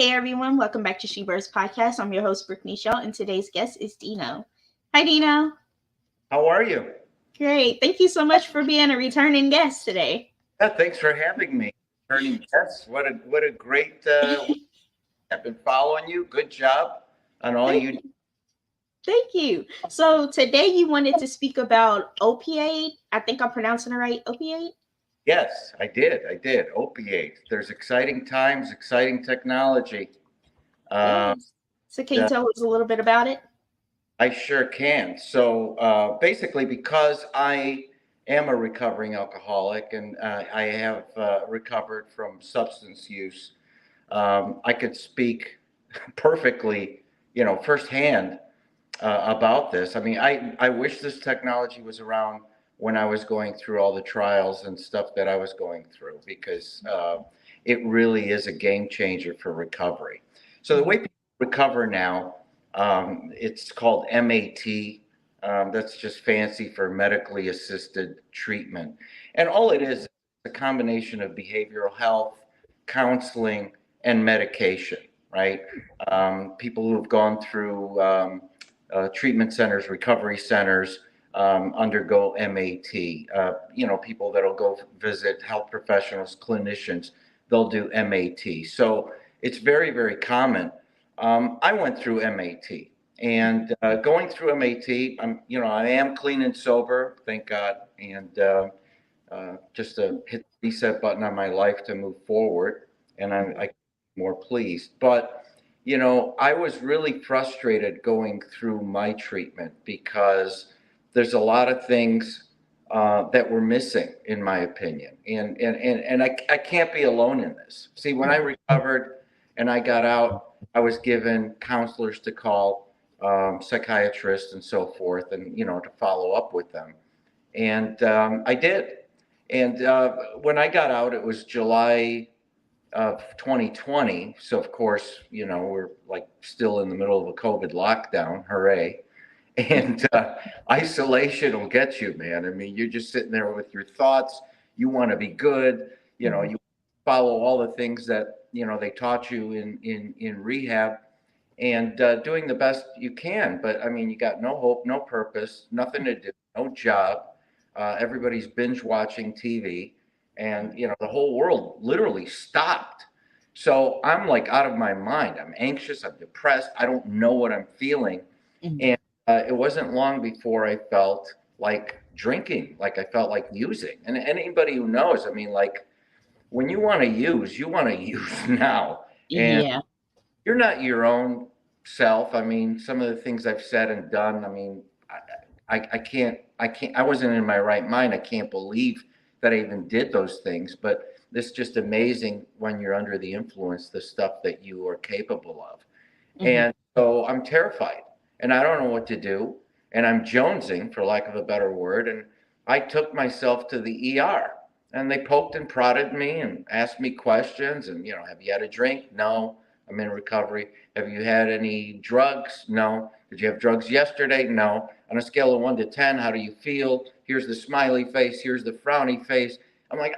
Hey everyone, welcome back to She Birds Podcast. I'm your host, Brittany Shaw, and today's guest is Dino. Hi, Dino. How are you? Great. Thank you so much for being a returning guest today. Yeah, thanks for having me. Turning guests. What a great. I've been following you. Good job on all Thank you. you. Thank you. So today you wanted to speak about OpiAID. I think I'm pronouncing it right. OpiAID? Yes, I did. I did. Opiate. There's exciting times, exciting technology. Uh, Yes. So can you tell us a little bit about it? I sure can. So basically, because I am a recovering alcoholic and I have recovered from substance use, I could speak perfectly, firsthand about this. I mean, I wish this technology was around when I was going through all the trials and stuff that I was going through because it really is a game changer for recovery. So the way people recover now, it's called MAT. That's just fancy for medically assisted treatment. And all it is a combination of behavioral health, counseling, and medication, right? People who have gone through treatment centers, recovery centers, undergo MAT. People that'll go visit health professionals, clinicians, they'll do MAT. So it's very, very common. I went through MAT, and going through MAT, I am clean and sober, thank God, and just to hit the reset button on my life to move forward, and I more pleased. But I was really frustrated going through my treatment because there's a lot of things that were missing, in my opinion, and I can't be alone in this. See, when I recovered and I got out, I was given counselors to call, psychiatrists, and so forth, and to follow up with them, and I did. And when I got out, it was July of 2020. So of course, we're like still in the middle of a COVID lockdown. Hooray! And isolation will get you, man. I mean, you're just sitting there with your thoughts. You want to be good. You follow all the things that they taught you in rehab, and doing the best you can. But I mean, you got no hope, no purpose, nothing to do, no job. Everybody's binge watching TV, and the whole world literally stopped. So I'm like out of my mind. I'm anxious. I'm depressed. I don't know what I'm feeling, and it wasn't long before I felt like drinking, like I felt like using. And anybody who knows, I mean, like when you want to use now, and Yeah. you're not your own self. I mean, some of the things I've said and done, I mean, I wasn't in my right mind. I can't believe that I even did those things, but it's just amazing when you're under the influence, the stuff that you are capable of. And so I'm terrified and I don't know what to do. And I'm jonesing, for lack of a better word. And I took myself to the ER, and they poked and prodded me and asked me questions. And, have you had a drink? No, I'm in recovery. Have you had any drugs? No. Did you have drugs yesterday? No. On a scale of 1 to 10, how do you feel? Here's the smiley face. Here's the frowny face. I'm like,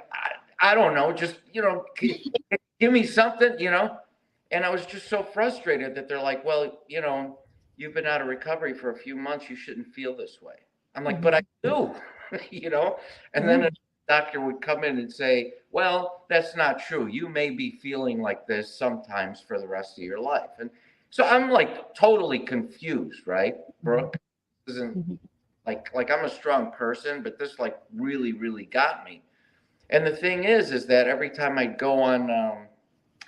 I don't know. Just, give me something. And I was just so frustrated that they're like, well, you've been out of recovery for a few months. You shouldn't feel this way. I'm like, but I do, you know? And then a doctor would come in and say, well, that's not true. You may be feeling like this sometimes for the rest of your life. And so I'm like totally confused, right, Brooke? This isn't like I'm a strong person, but this like really, really got me. And the thing is that every time I go on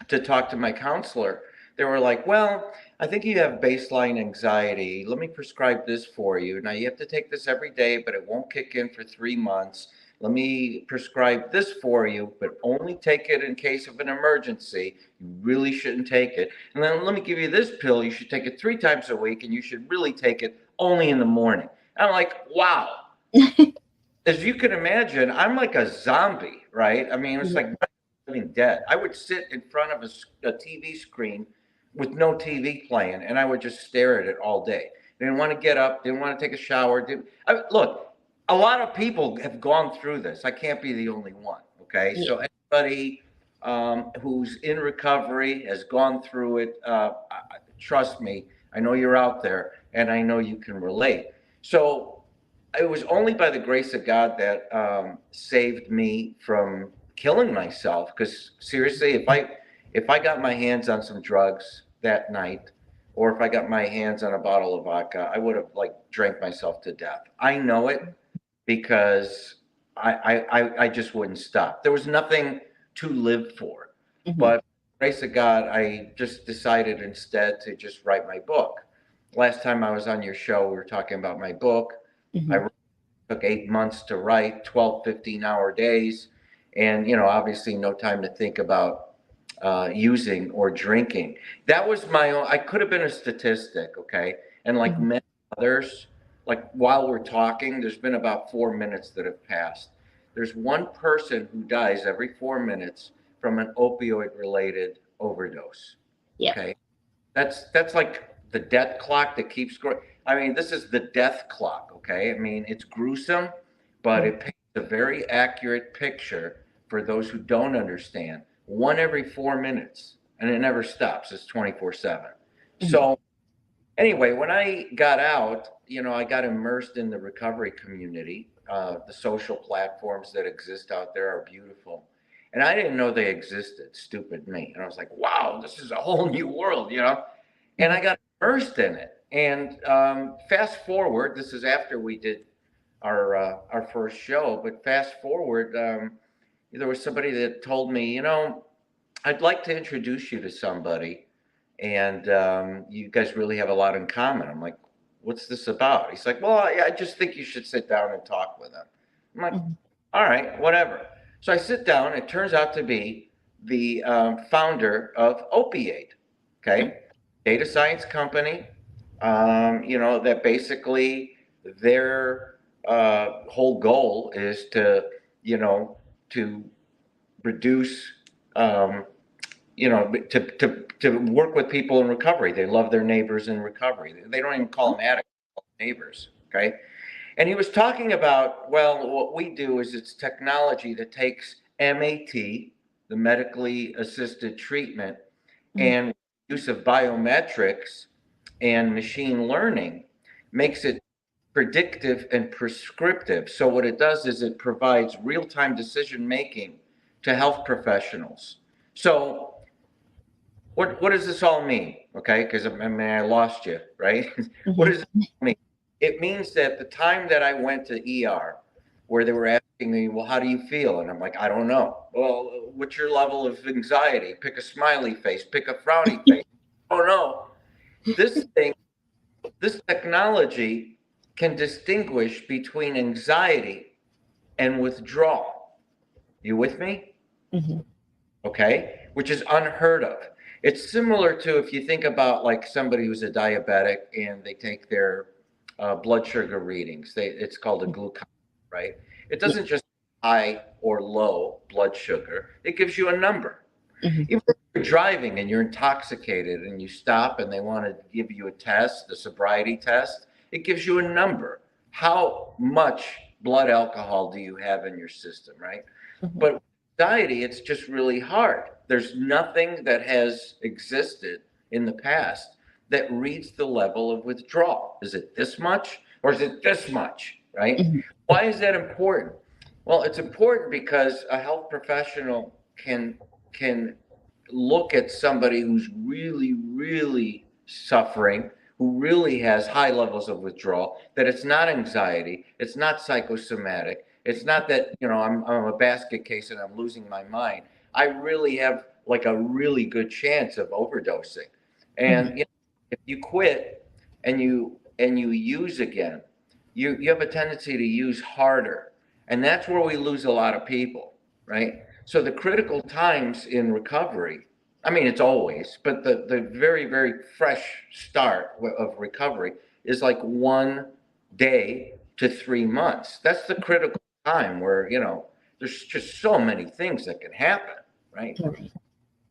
to talk to my counselor, they were like, well, I think you have baseline anxiety. Let me prescribe this for you. Now you have to take this every day, but it won't kick in for 3 months. Let me prescribe this for you, but only take it in case of an emergency. You really shouldn't take it. And then let me give you this pill. You should take it 3 times a week, and you should really take it only in the morning. And I'm like, wow. As you can imagine, I'm like a zombie, right? I mean, it's like living dead. I would sit in front of a TV screen with no TV playing, and I would just stare at it all day. Didn't want to get up, didn't want to take a shower. Look, a lot of people have gone through this. I can't be the only one, okay? So anybody who's in recovery, has gone through it, trust me, I know you're out there and I know you can relate. So it was only by the grace of God that saved me from killing myself. Because seriously, if I got my hands on some drugs that night, or if I got my hands on a bottle of vodka, I would have like drank myself to death. I know it because I just wouldn't stop. There was nothing to live for. Mhm. But grace of God, I just decided instead to just write my book. Last time I was on your show, we were talking about my book. I Mhm. took 8 months to write, 12, 15-hour days, and obviously no time to think about using or drinking. That was my own. I could have been a statistic, okay? And like Mhm. many others, like while we're talking, there's been about 4 minutes that have passed. There's one person who dies every 4 minutes from an opioid related overdose. Yeah. Okay. That's like the death clock that keeps growing. I mean, this is the death clock, okay? I mean, it's gruesome, but Mhm. it paints a very accurate picture for those who don't understand. One every 4 minutes, and it never stops. It's 24/7. Mhm. So anyway, when I got out, I got immersed in the recovery community. The social platforms that exist out there are beautiful. And I didn't know they existed, stupid me. And I was like, wow, this is a whole new world. And Mhm. I got immersed in it. And fast forward, this is after we did our first show, but fast forward, there was somebody that told me, I'd like to introduce you to somebody, and you guys really have a lot in common. I'm like, what's this about? He's like, well, I just think you should sit down and talk with him. I'm like, Mhm. all right, whatever. So I sit down. It turns out to be the founder of OpiAID, okay, data science company. That basically their whole goal is to, to reduce um, to work with people in recovery. They love their neighbors in recovery. They don't even call them addicts, they call them neighbors. Okay. And he was talking about, well, what we do is it's technology that takes MAT, the medically assisted treatment, Mhm. and use of biometrics and machine learning makes it predictive and prescriptive. So what it does is it provides real-time decision making to health professionals. So what does this all mean? Okay, because I mean I lost you, right? What Mhm. does it mean? It means that the time that I went to ER, where they were asking me, well, how do you feel? And I'm like, I don't know. Well, what's your level of anxiety? Pick a smiley face, pick a frowny face. Oh no, this thing, this technology can distinguish between anxiety and withdrawal. You with me? Mhm. Okay, which is unheard of. It's similar to if you think about like somebody who's a diabetic and they take their blood sugar readings. It's called a glucose, right? It Yeah. doesn't just high or low blood sugar. It gives you a number. Mhm. Even if you're driving and you're intoxicated and you stop and they want to give you a test, the sobriety test, it gives you a number. How much blood alcohol do you have in your system, right? Mhm. But anxiety, it's just really hard. There's nothing that has existed in the past that reads the level of withdrawal. Is it this much or is it this much, right? Mhm. Why is that important? Well, it's important because a health professional can look at somebody who's really, really suffering, who really has high levels of withdrawal, that it's not anxiety, it's not psychosomatic, it's not that, I'm a basket case and I'm losing my mind. I really have like a really good chance of overdosing. Mhm. And if you quit and you use again, you have a tendency to use harder. And that's where we lose a lot of people, right? So the critical times in recovery, I mean, it's always, but the very, very fresh start of recovery is like 1 day to 3 months. That's the critical time where, there's just so many things that can happen, right? Right.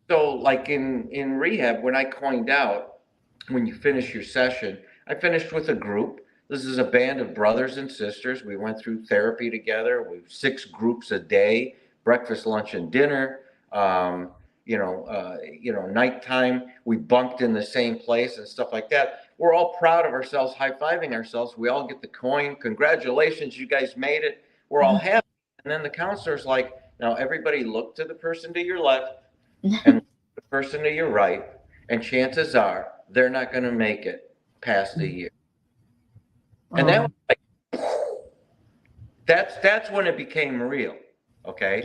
So like in rehab, when I coined out, when you finish your session, I finished with a group. This is a band of brothers and sisters. We went through therapy together. We 6 groups a day, breakfast, lunch, and dinner. Nighttime, we bunked in the same place and stuff like that. We're all proud of ourselves, high-fiving ourselves. We all get the coin. Congratulations, you guys made it. We're all happy. And then the counselor's like, now everybody look to the person to your left and the person to your right, and chances are they're not going to make it past a year. And that was like, that's when it became real. Okay.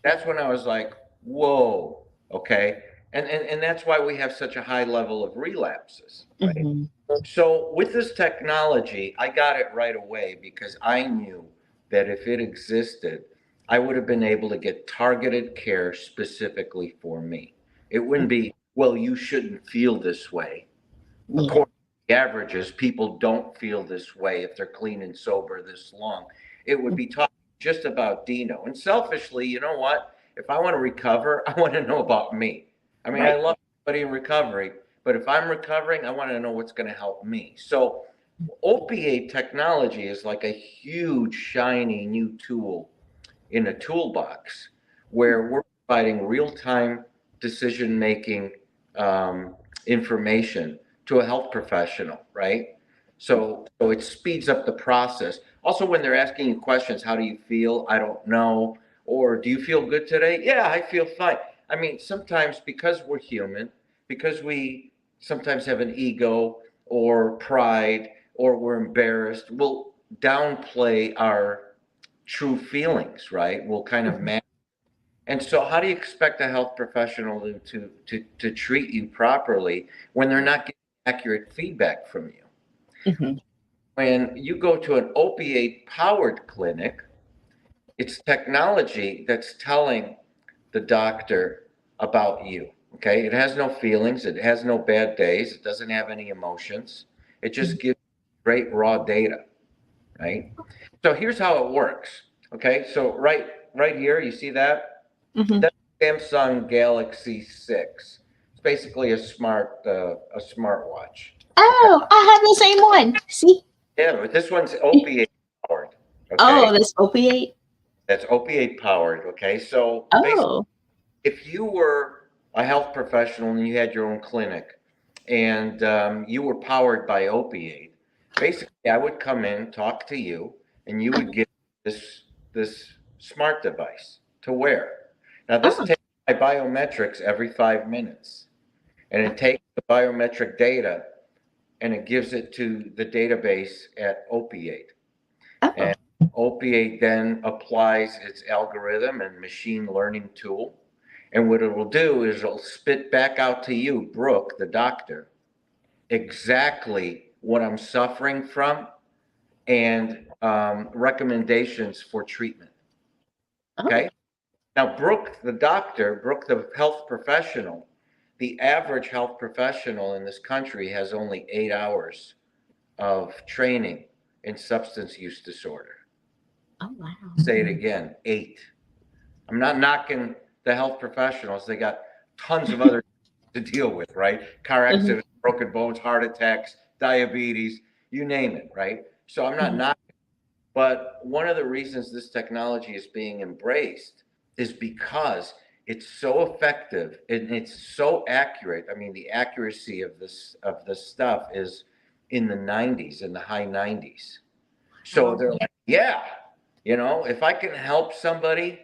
That's when I was like, whoa, okay. And that's why we have such a high level of relapses, right? Mhm. So with this technology, I got it right away because I knew that if it existed, I would have been able to get targeted care specifically for me. It wouldn't be, well, you shouldn't feel this way. Yeah. According to the averages, people don't feel this way if they're clean and sober this long. It would be talking just about Dino. And selfishly, you know what? If I want to recover, I want to know about me. I mean, I Right. love everybody in recovery, but if I'm recovering, I want to know what's going to help me. So, opiate technology is like a huge, shiny new tool in a toolbox where we're providing real time decision making information to a health professional, right? So it speeds up the process. Also, when they're asking you questions, how do you feel? I don't know. Or do you feel good today? Yeah, I feel fine. I mean, sometimes because we're human, because we sometimes have an ego or pride or we're embarrassed, we'll downplay our true feelings, right? We'll kind of Mhm. manage. And so, how do you expect a health professional to treat you properly when they're not getting accurate feedback from you? Mhm. When you go to an opiate powered clinic, it's technology that's telling the doctor about you. Okay. It has no feelings, it has no bad days, it doesn't have any emotions. It just gives great raw data, right? So here's how it works. Okay. So right here, you see that? Mhm. That's Samsung Galaxy 6. It's basically a smartwatch. Okay. Oh, I have the same one. See? Yeah, but this one's opiate powered. Oh, Okay. that's opiate. That's opiate powered. Okay. So basically, Oh. if you were a health professional and you had your own clinic and you were powered by opiate, basically I would come in, talk to you, and you would get this smart device to wear. Now this Oh. takes my biometrics every 5 minutes, and it takes the biometric data and it gives it to the database at opiate. Oh. And Opiate then applies its algorithm and machine learning tool. And what it will do is it'll spit back out to you, Brooke, the doctor, exactly what I'm suffering from and recommendations for treatment. Oh. Okay. Now, Brooke, the doctor, Brooke, the health professional, the average health professional in this country has only 8 hours of training in substance use disorder. Oh, wow. Say it again, 8. I'm not knocking the health professionals. They got tons of other to deal with, right? Car Mhm. accidents, broken bones, heart attacks, diabetes, you name it, right? So I'm not Mhm. knocking. But one of the reasons this technology is being embraced is because it's so effective and it's so accurate. I mean, the accuracy of this stuff is in the 90s, in the high 90s. So Wow. they're like, yeah, if I can help somebody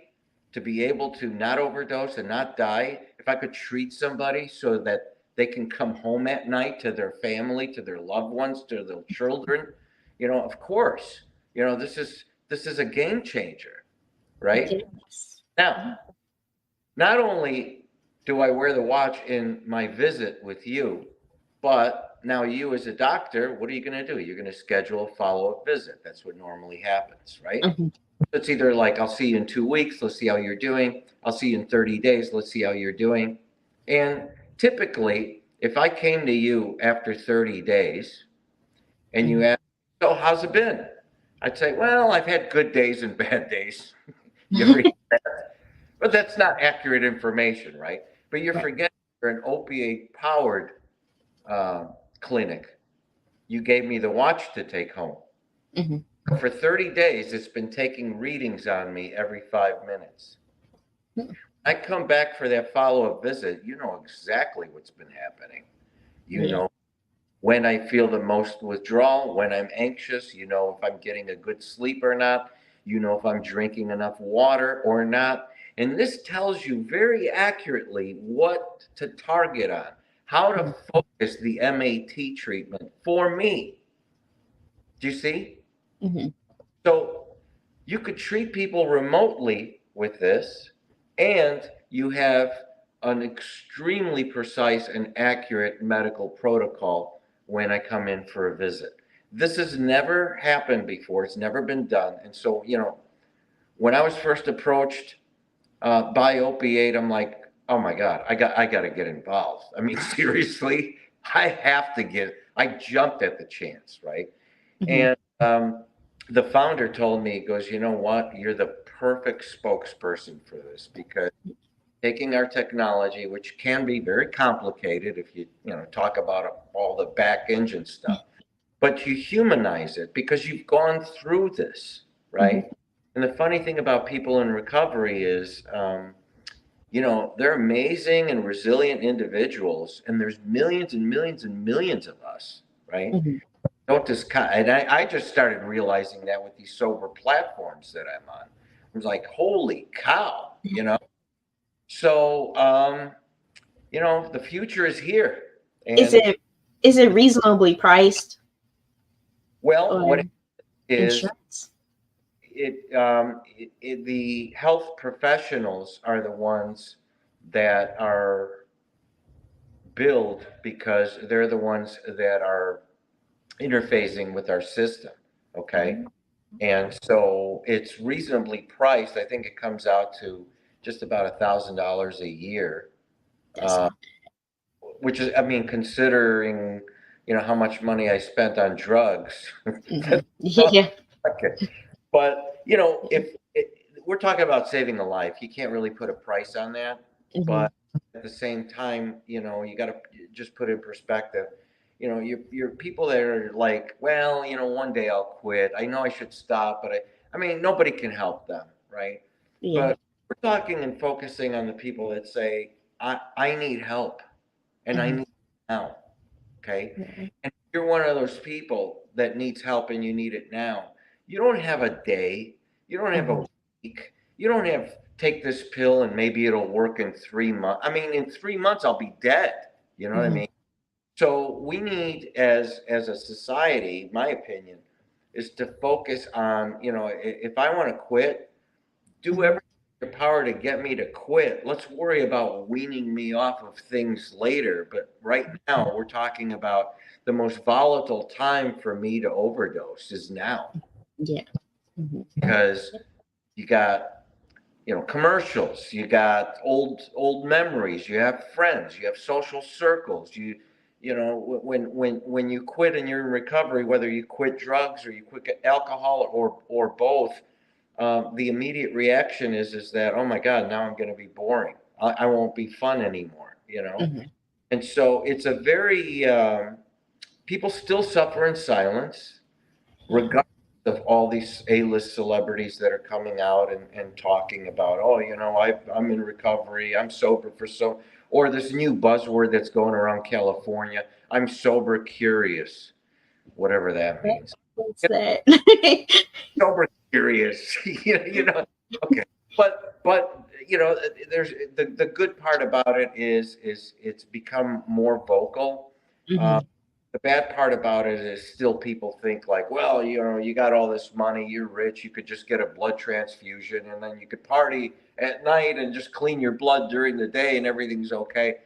to be able to not overdose and not die, if I could treat somebody so that they can come home at night to their family, to their loved ones, to their children, of course, this is a game changer, right? Yes. Now, not only do I wear the watch in my visit with you, but now you as a doctor, what are you going to do? You're going to schedule a follow-up visit. That's what normally happens, right? Mhm. It's either like, I'll see you in 2 weeks, let's see how you're doing. I'll see you in 30 days, let's see how you're doing. And typically, if I came to you after 30 days and you Mhm. asked, so how's it been? I'd say, well, I've had good days and bad days. You ever hear that? But that's not accurate information, right? But you're Right. forgetting you're an opiate powered uh, clinic. You gave me the watch to take home. Mhm. For 30 days, it's been taking readings on me every 5 minutes. I come back for that follow-up visit, you know exactly what's been happening. You Yeah. know when I feel the most withdrawal, when I'm anxious, you know if I'm getting a good sleep or not, you know if I'm drinking enough water or not. And this tells you very accurately what to target on, how to focus the MAT treatment for me. Do you see? Mm-hmm. So you could treat people remotely with this, and you have an extremely precise and accurate medical protocol when I come in for a visit. This has never happened before. It's never been done. And so, when I was first approached by OpiAID, I'm like, oh my God, I got to get involved. I mean, seriously, I have to get. I jumped at the chance, right? Mm-hmm. And the founder told me, he goes, you know what? You're the perfect spokesperson for this, because taking our technology, which can be very complicated if you talk about all the back engine stuff, but you humanize it because you've gone through this, Mm-hmm. right? And the funny thing about people in recovery is, they're amazing and resilient individuals, and there's millions and millions and millions of us, right? Mm-hmm. Don't discount. And I just started realizing that with these sober platforms that I'm on. I was like, holy cow. So, the future is here. Is And it is it reasonably priced well, or what it is, insurance? the health professionals are the ones that are billed because they're the ones that are interfacing with our system. Okay. Mhm. And so it's reasonably priced. I think it comes out to just about $1,000 a year, That's uh, not. which is, I mean, considering, how much money I spent on drugs. Mhm. That's Yeah. okay. But, if we're talking about saving a life, you can't really put a price on that. Mhm. But at the same time, you got to just put in perspective. You're people that are like, well, one day I'll quit. I know I should stop, but I mean, nobody can help them, right? Yeah. But we're talking and focusing on the people that say, I need help, and I Mhm. need it now. Okay. Yeah. And if you're one of those people that needs help and you need it now, you don't have a day, you don't have Mhm. a week, you don't have take this pill and maybe it'll work in 3 months. I mean, in 3 months I'll be dead. You know what I Mhm. mean? So we need, as a society, my opinion, is to focus on, if I want to quit, do Mhm. everything in your power to get me to quit. Let's worry about weaning me off of things later. But right now, we're talking about the most volatile time for me to overdose is now, Yeah. Mhm. because you got commercials, you got old memories, you have friends, you have social circles. When you quit and you're in recovery, whether you quit drugs or you quit alcohol or both, the immediate reaction is that, oh my God, now I'm going to be boring. I won't be fun anymore. Mhm. And so it's a very people still suffer in silence, Yeah. regardless of all these A-list celebrities that are coming out and talking about, oh, I'm in recovery, I'm sober or this new buzzword that's going around California, I'm sober curious, whatever that means. What's that? Sober curious. Okay. But there's the good part about it is it's become more vocal. Uh, Mhm. the bad part about it is still people think like, well, you got all this money, you're rich, you could just get a blood transfusion and then you could party at night and just clean your blood during the day and everything's okay.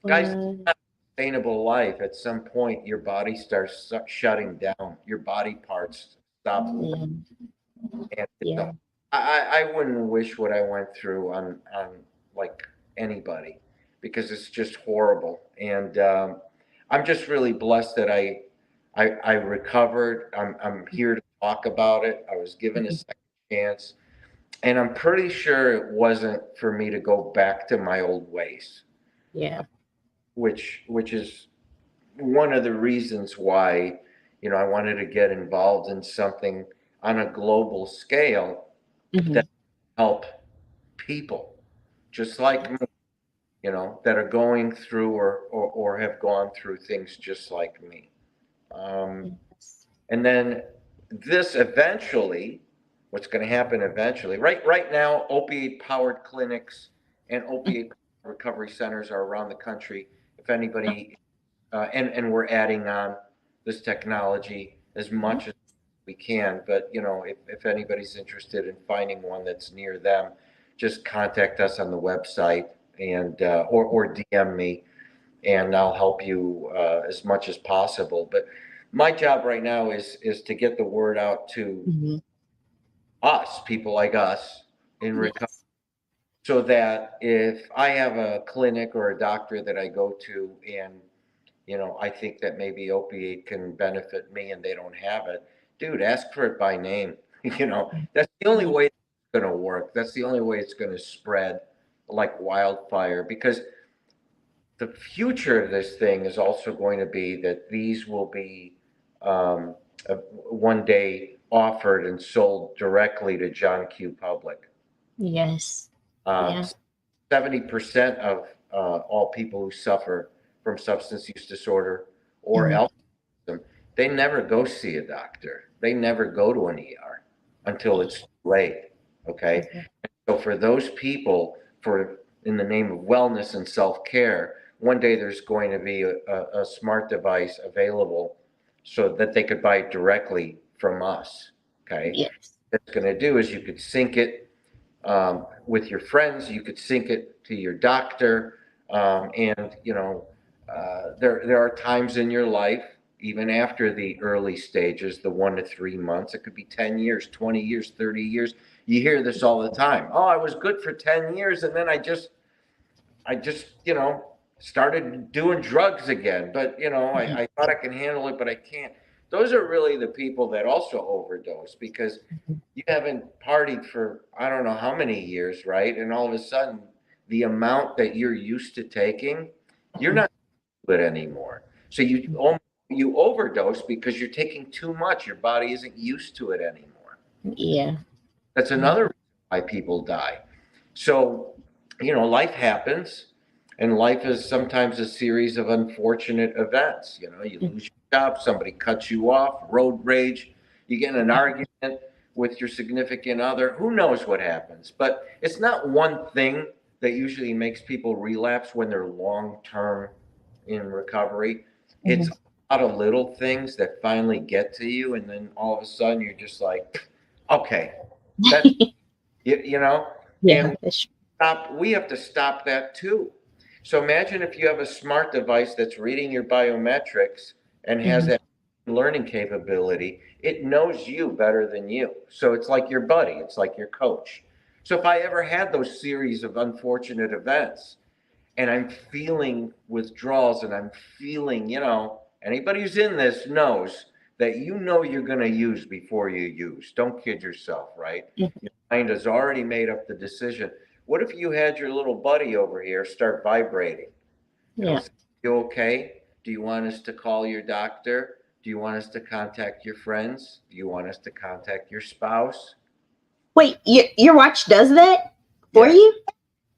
Guys, it's What? not a sustainable life. At some point, your body starts shutting down. Your body parts stop working, Yeah. and Yeah. I wouldn't wish what I went through on like anybody, because it's just horrible. And I'm just really blessed that I recovered. I'm here to talk about it. I was given a Mhm. second chance, and I'm pretty sure it wasn't for me to go back to my old ways, Yeah. which is one of the reasons why I wanted to get involved in something on a global scale Mhm. that help people just like me, that are going through or have gone through things just like me. Yes. And then this eventually, what's going to happen eventually, right now, opiate powered clinics and opiate recovery centers are around the country. If anybody, and we're adding on this technology as much as we can. But if anybody's interested in finding one that's near them, just contact us on the website and or DM me, and I'll help you as much as possible. But my job right now is to get the word out to Mhm. us, people like us in recovery, Yes. so that if I have a clinic or a doctor that I go to and I think that maybe opiate can benefit me and they don't have it, dude, ask for it by name. That's the only Yeah. way it's going to work. That's the only way it's going to spread like wildfire, because the future of this thing is also going to be that these will be um, one day offered and sold directly to John Q. Public. Yes. Um, Yeah. 70% of all people who suffer from substance use disorder or Mhm. alcoholism, they never go see a doctor. They never go to an ER until it's too late. Okay. Mhm. So for those people, for in the name of wellness and self-care, one day there's going to be a smart device available so that they could buy it directly from us. Okay. Yes. What it's going to do is you could sync it with your friends. You could sync it to your doctor, and there are times in your life, even after the early stages, the 1 to 3 months. It could be 10 years, 20 years, 30 years. You hear this all the time. Oh, I was good for 10 years, and then I just started doing drugs again. But Mhm. I thought I can handle it, but I can't. Those are really the people that also overdose, because Mhm. you haven't partied for I don't know how many years, right? And all of a sudden, the amount that you're used to taking, you're Mhm. not doing it anymore. So you overdose because you're taking too much. Your body isn't used to it anymore. Yeah. That's Yeah. another reason why people die. So, life happens, and life is sometimes a series of unfortunate events. You lose your job, somebody cuts you off, road rage, you get in an argument with your significant other. Who knows what happens? But it's not one thing that usually makes people relapse when they're long term in recovery. It's Mhm. a lot of little things that finally get to you, and then all of a sudden you're just like, okay, that's Yeah. and That's true. we have to stop that too. So imagine if you have a smart device that's reading your biometrics and has Mhm. that learning capability. It knows you better than you. So it's like your buddy, it's like your coach. So if I ever had those series of unfortunate events and I'm feeling withdrawals and I'm feeling, anybody who's in this knows that you're going to use before you use. Don't kid yourself, right? Mhm. Your mind has already made up the decision. What if you had your little buddy over here start vibrating? It'll Yeah. say, you okay? Do you want us to call your doctor? Do you want us to contact your friends? Do you want us to contact your spouse? Wait, your watch does that for Yes, you?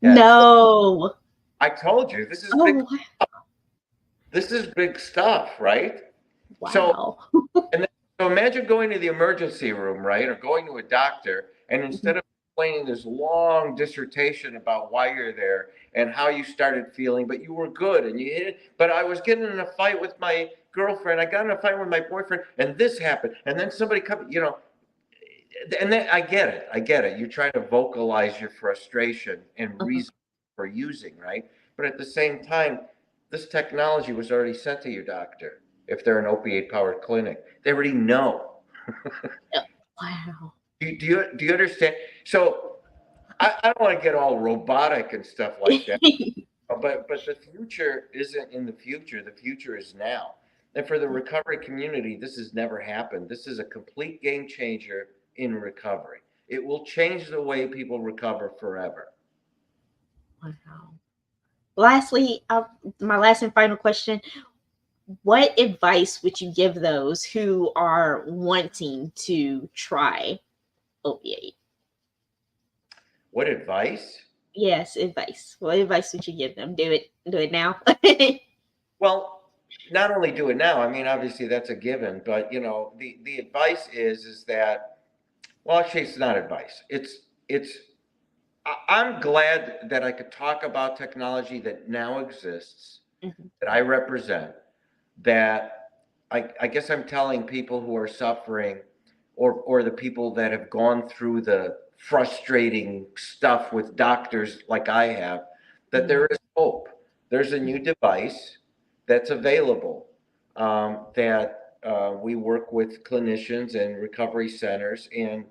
yes. No. I told you this is big. Oh, This is big stuff, right? So wow. And then, so imagine going to the emergency room, right, or going to a doctor, and Mhm. instead of explaining this long dissertation about why you're there and how you started feeling, but you were good and you hit it, but I was getting in a fight with my girlfriend, I got in a fight with my boyfriend, and this happened, and then somebody come, and then I get it. You're trying to vocalize your frustration and Mhm. reason for using, right? But at the same time, this technology was already sent to your doctor. If they're an opiate powered clinic, they already know. Wow. Do you understand? So I don't want to get all robotic and stuff like that, but the future isn't in the future. The future is now. And for the recovery community, this has never happened. This is a complete game changer in recovery. It will change the way people recover forever. Wow. Lastly, my last and final question: what advice would you give those who are wanting to try opiate? What advice? Yes, advice. What advice would you give them? Do it now. Well, not only do it now, I mean, obviously that's a given, but the advice is that, well, actually, it's not advice. I'm glad that I could talk about technology that now exists, Mhm. that I represent, that I guess I'm telling people who are suffering, or the people that have gone through the frustrating stuff with doctors like I have, that Mhm. there is hope. There's a new device that's available, that we work with clinicians and recovery centers, and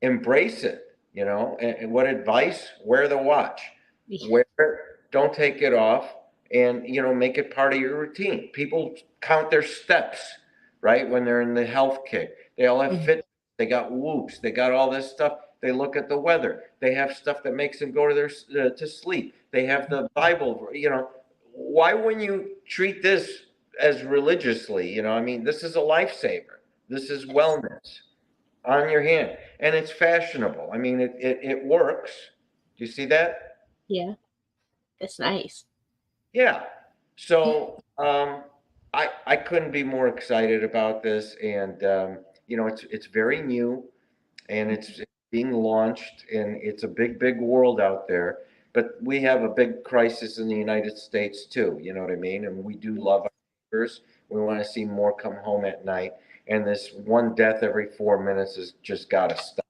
embrace it. And what advice? Wear the watch. Yeah. Wear it, don't take it off, and make it part of your routine. People count their steps, right? When they're in the health kick, they all have Mhm. fit, they got whoops, they got all this stuff. They look at the weather, they have stuff that makes them go to their to sleep. They have the Bible. Why wouldn't you treat this as religiously? I mean, this is a lifesaver. This is Yes. wellness on your hand, and it's fashionable. I mean, it works. Do you see that? Yeah. That's nice. Yeah. So I couldn't be more excited about this, and it's very new, and it's being launched, and it's a big world out there. But we have a big crisis in the United States too. You know what I mean? And we do love our neighbors. We want to see more come home at night, and this one death every 4 minutes has just got to stop.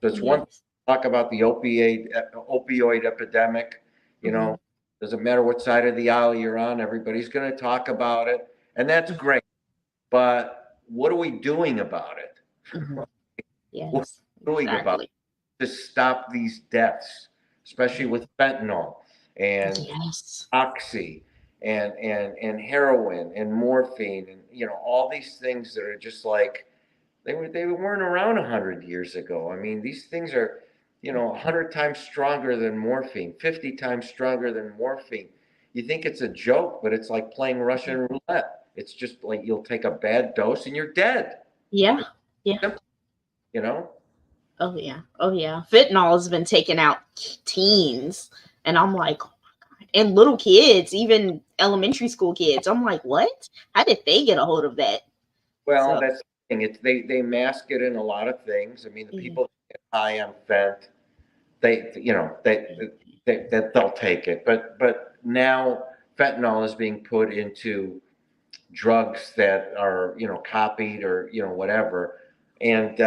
So it's one thing Yes. to talk about the opioid epidemic. You Hmm. know, doesn't matter what side of the aisle you're on, everybody's going to talk about it, and that's great. But what are we doing about it? Hmm. What are Yes. we doing about Exactly. it to stop these deaths, especially with fentanyl and Yes. oxy and heroin and morphine, and all these things that are just like they weren't around 100 years ago. I mean, these things are 100 times stronger than morphine, 50 times stronger than morphine. You think it's a joke, but it's like playing Russian roulette. It's just like you'll take a bad dose and you're dead. Yeah. It's Yeah. simple, you know. Oh yeah. Oh yeah. Fentanyl has been taking out teens, and I'm like, oh my god, and little kids, even elementary school kids. I'm like, what? How did they get a hold of that? Well, So that's the thing. They mask it in a lot of things. I mean, the yeah. people that get high on fent, they that they'll take it, but now fentanyl is being put into drugs that are copied, or whatever, and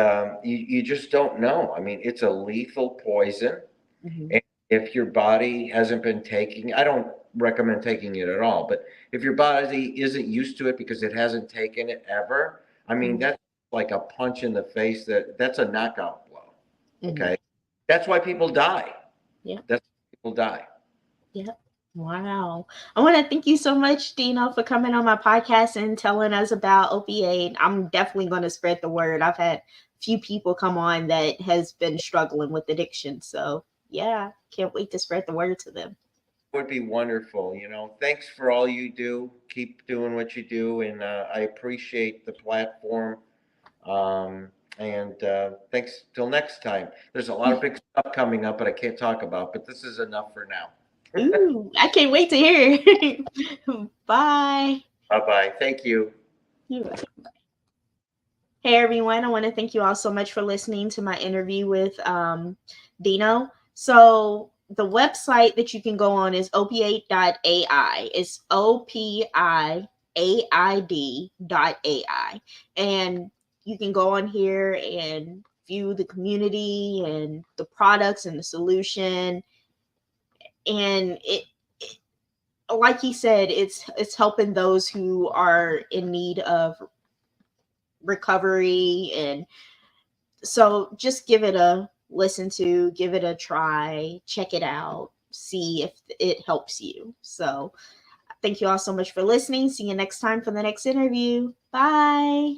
you just don't know. I mean, it's a lethal poison, Hmm. and if your body hasn't been taking, I don't recommend taking it at all, but if your body isn't used to it because it hasn't taken it ever, I mean, Hmm. that's like a punch in the face. That's a knockout blow. Hmm. Okay, that's why people die. Yeah. That's why people die. Yeah. Wow. I want to thank you so much, Dino, for coming on my podcast and telling us about OpiAID. I'm definitely going to spread the word. I've had few people come on that has been struggling with addiction. So yeah, can't wait to spread the word to them. Would be wonderful. Thanks for all you do. Keep doing what you do, and I appreciate the platform. And thanks till next time. There's a lot of big stuff coming up, but I can't talk about. But this is enough for now. Ooh, I can't wait to hear. Bye. Bye bye. Thank you. You're welcome. Hey everyone, I want to thank you all so much for listening to my interview with Dino. So the website that you can go on is opiate.ai. It's OPIAID.ai. And you can go on here and view the community and the products and the solution. And it like he said, it's helping those who are in need of recovery, and so just give it a listen to, give it a try, check it out, see if it helps you. So thank you all so much for listening. See you next time for the next interview. Bye.